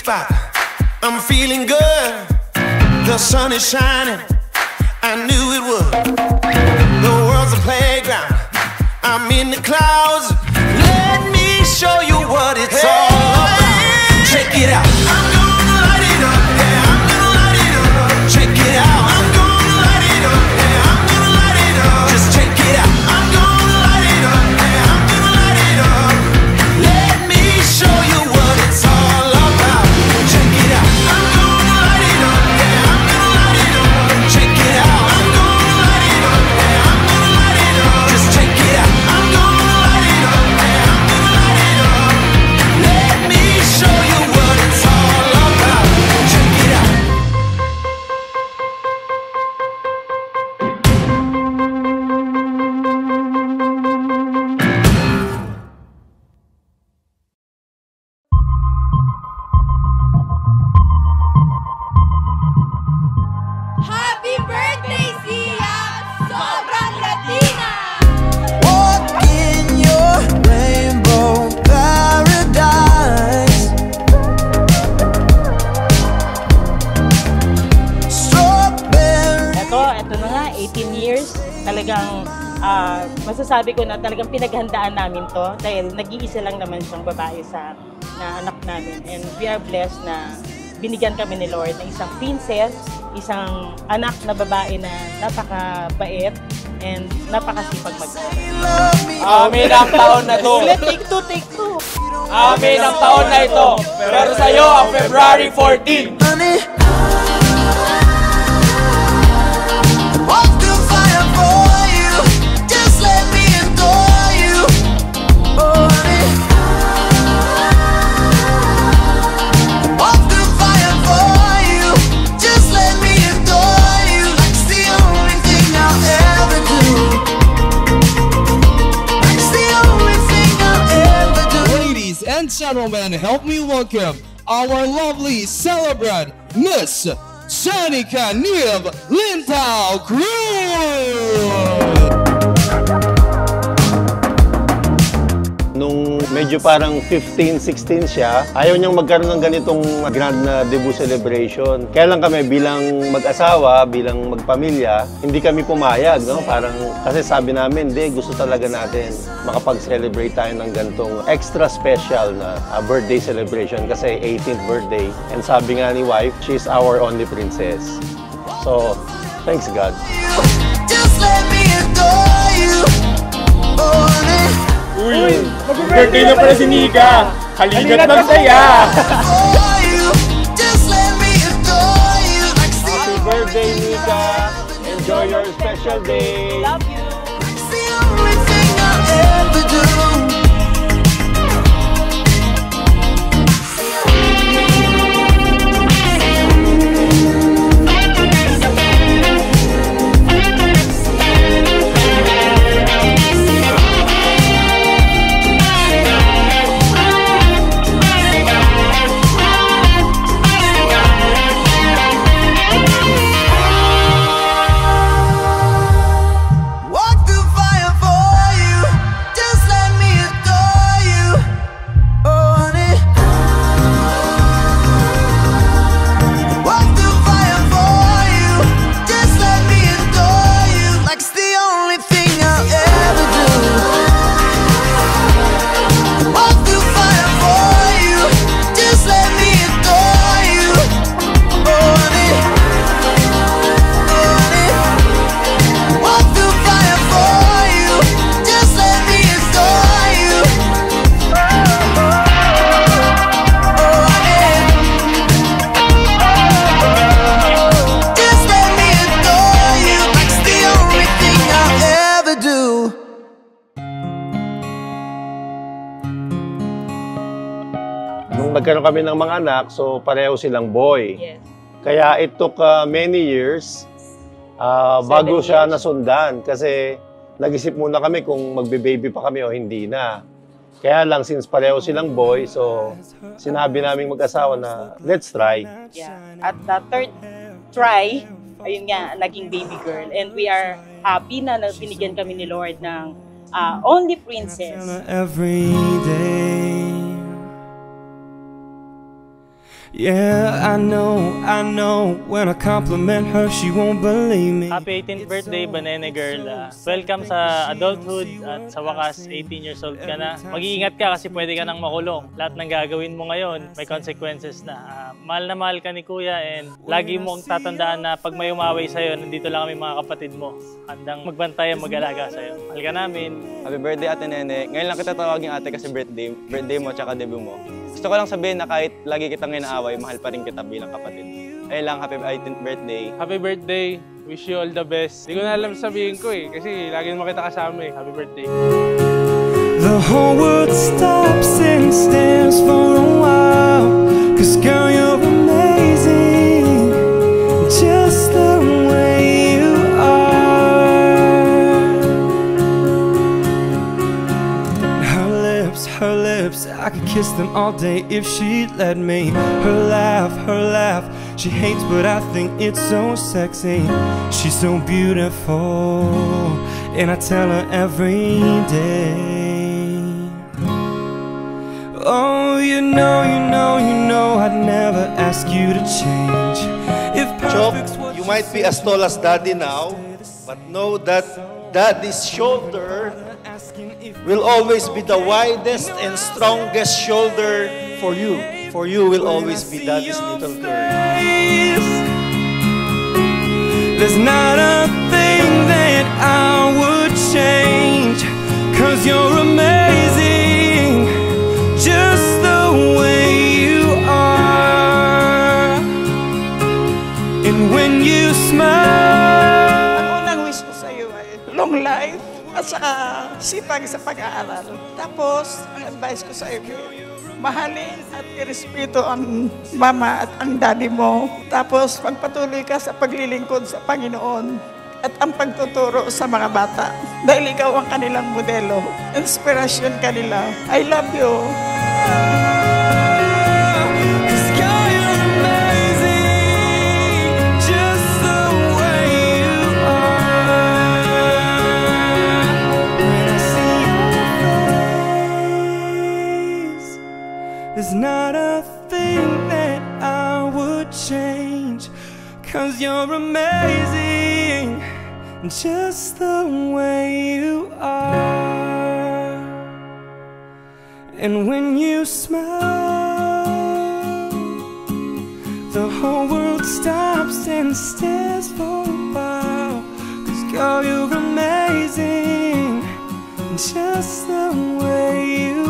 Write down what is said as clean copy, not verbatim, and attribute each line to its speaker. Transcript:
Speaker 1: spot. I'm feeling good. The sun is shining. I knew it would. The world's a playground. I'm in the clouds. Let me show you what it's all about. Check it out. I'm gonna light it up. Yeah, I'm gonna light it up. Check it out. I'm gonna light it up. Yeah, I'm gonna light it up. Just check it out. I'm gonna light it up. Yeah, I'm gonna light it up. Let me show you what it's all about. Check it out. I'm gonna light it up. Yeah, I'm gonna light it up. Check it out. I'm gonna light it up. Yeah, I'm gonna light it up. Just check it out. I'm gonna light it up. Yeah, I'm gonna light it up. Let me show you what it's all about. Check it out.
Speaker 2: Happy birthday, Sia! Sobrang Latina!
Speaker 3: Walk in your rainbow paradise. Strawberry.
Speaker 4: Ito na nga, 18 years. Talagang masasabi ko na talagang pinaghandaan namin to dahil nag-iisa lang naman siyang babae na anak namin. And we are blessed na binigyan kami ni Lord ng isang princess, isang anak na babae na napakabait and napakasipag mag-aral.
Speaker 5: Amin ang taon na to.
Speaker 4: Take two.
Speaker 5: Amin ang taon na ito. Pero sa'yo ang February 14.
Speaker 3: Honey, walk through fire for you. Just let me adore you. Oh, honey, walk through fire for you. Just let me adore you. Like it's the only thing I'll ever do. Like it's the only thing I'll ever do.
Speaker 6: Ladies and gentlemen, help me welcome our lovely celebrant, Miss Shanika Nib Lintao Cruz!
Speaker 7: Nung medyo parang 15, 16 siya, ayaw niyang magkaroon ng ganitong grand na debut celebration. Kaya lang kami bilang mag-asawa, bilang magpamilya, hindi kami pumayag, no? Parang, kasi sabi namin, gusto talaga natin makapag-celebrate tayo ng ganitong extra special na birthday celebration kasi 18th birthday. And sabi nga ni wife, she's our only princess. So, thanks God.
Speaker 3: Just let me adore you. Oh, honey.
Speaker 5: Uy, mag-birthday na pala si Nika. Halina't magsaya.
Speaker 3: Just let me adore you. Like
Speaker 7: Happy birthday, Nika! Enjoy your special day!
Speaker 4: Love you!
Speaker 3: it's the only thing I'll ever do. Walk through fire for you. Just let me adore you. Oh, honey. Walk through fire for you. Just let me adore you. Like it's the only thing I'll ever do. Walk through fire for you. Just let me adore you. Oh, honey. Oh, honey. Walk through fire for you. Just let me adore you. Oh, honey. Just let me adore you. Like it's the only thing I'll ever do.
Speaker 7: Nung nagkaroon kami ng mga anak, so pareho silang boy.
Speaker 4: Yes.
Speaker 7: Kaya it took many years bago
Speaker 4: 7
Speaker 7: siya
Speaker 4: years.
Speaker 7: nasundan kasi nag-isip muna kami kung magbe-baby pa kami o hindi na. Kaya lang, since pareho silang boy, so sinabi naming mag-asawa na let's try.
Speaker 4: Yeah. At the third try, ayun nga, naging baby girl. And we are happy na binigyan kami ni Lord ng only princess.
Speaker 8: Every day Yeah, I know, when I compliment her, she won't believe me.
Speaker 9: Happy 18th birthday, Banene girl. Welcome sa adulthood at sa wakas, 18 years old ka na. Mag-iingat ka kasi pwede ka nang makulong. Lahat ng gagawin mo ngayon, may consequences na. Mahal na mahal ka ni Kuya and lagi mong tatandaan na pag may umaway sa'yo, nandito lang kami mga kapatid mo. Handang magbantay ang mag-alaga sa'yo. Mahal ka namin.
Speaker 10: Happy birthday, Ate Nene. Ngayon lang kita tawagin ate kasi birthday mo tsaka debut mo. Gusto ko lang sabihin na kahit lagi kitang inaaway, mahal pa rin kita bilang kapatid. Ayun lang, happy 18th birthday.
Speaker 5: Happy birthday. Wish you all the best. Hindi ko na alam sabihin ko eh, kasi lagi naman kita kasama eh. Happy birthday.
Speaker 8: The whole world stops and stares for a while. Cause girl, you're amazing, just the way you are. Her lips, I could kiss them all day if she'd let me. Her laugh, she hates but I think it's so sexy. She's so beautiful, and I tell her every day. Oh, you know, I'd never ask you to change. If
Speaker 7: Chok, you might be as tall as Daddy now, but know that Daddy's shoulder will always be the widest and strongest shoulder for you. For you will always be Daddy's little girl.
Speaker 8: There's not a thing that I would change, 'cause you're amazing, just the way you are. And when you smile,
Speaker 11: ang unang wish ko sa iyo ay long life at saka sipag sa pag-aaral. Tapos, ang advice ko sa iyo, mahalin at irespeto ang mama at ang daddy mo. Tapos, magpatuloy ka sa paglilingkod sa Panginoon at ang pagtuturo sa mga bata. Dahil ikaw ang kanilang modelo. Inspirasyon kanila. I love you.
Speaker 8: There's not a thing that I would change, 'cause you're amazing, just the way you are. And when you smile, the whole world stops and stares for a while. 'Cause girl, you're amazing, just the way you are.